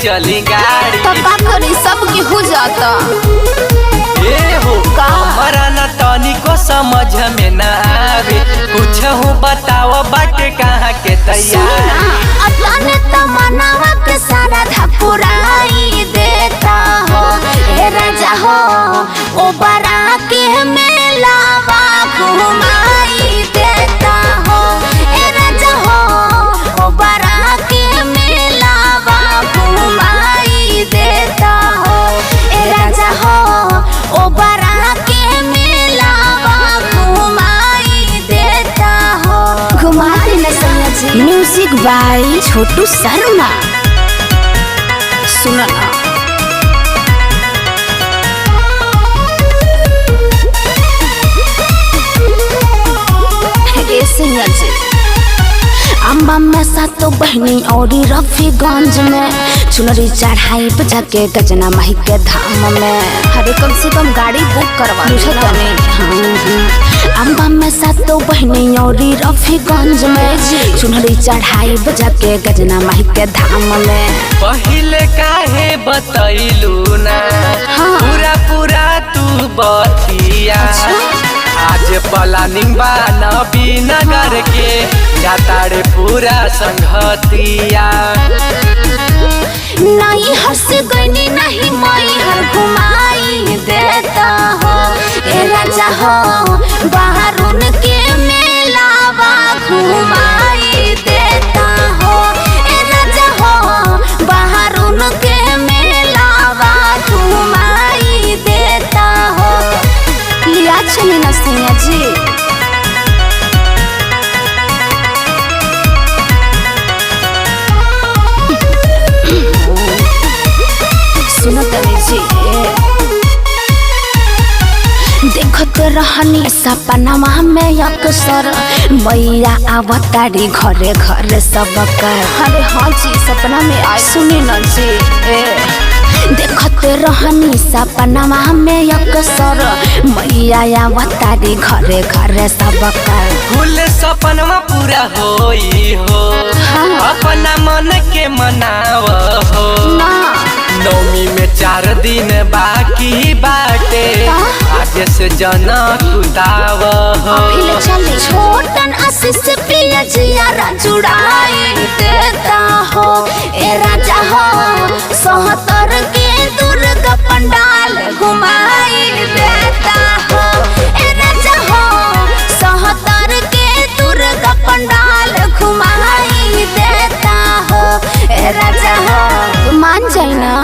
चली गाड़ी। तो का करी सब के हो जाता ए हो हमारा न तनिको समझ में न आवे, कुछ हो बताओ बाटे कहाँ के तैयारी। अतने तमन्नावा के सारा धपुराई देता हो ए राजा हो, ओ बरा के मेलावा घुमाई देता हो ए राजा हो, ओ बरा के मेलावा घुमाई देता हो ए राजा हो, ओ बरा के मेलावा घुमाई देता हो। घुमाई न समझ म्यूजिक बाय छोटू शर्मा। सुना अम्बा में सातो बहनी और रफीगंज में चुनरी चढ़ाई बजा के गजना माही के धाम में। अरे कम से कम गाड़ी बुक करवा अम्बा में सातो बहनी और रफीगंज में चुनरी चढ़ाई बजा के गजना माही के धाम में। पहले काहे बतैलू ना पूरा पूरा तू बतिया। आज प्लानिंग बा नबीनगर के जाता रे पूरा संगतिया। नहीं हंस गई नहीं मई हर घुमाई देता हो ए राजा हो, बाहरुन के मेलावा घुमाई देता हो ए राजा हो, बाहरुन के मेलावा घुमाई देता हो। लिया चली न सैया जी सुनो तनी जी देखत रहनी सपनमा में अक्सर मैया आवतारी घरे घरे सबका। अरे हाँ जी सपना में आए सुनी न जी देखत रहनी सपनमा में अक्सर मैया आवतारी घरे घरे सबका। फूल सपनमा पूरा होई हो अपना मन के मनाव हो। नौमी में 4 दिन बाकी बाटे आज से जना कुताव हो। छोटन आशीष प्रिय जिया जुड़ाई देता हो ए राजा हो, 77 के दुर्गा पंडाल घुमाई देता हो ए राजा हो, 77 के दुर्गा पंडाल घुमाई देता हो ए राजा हो। मान जाए ना।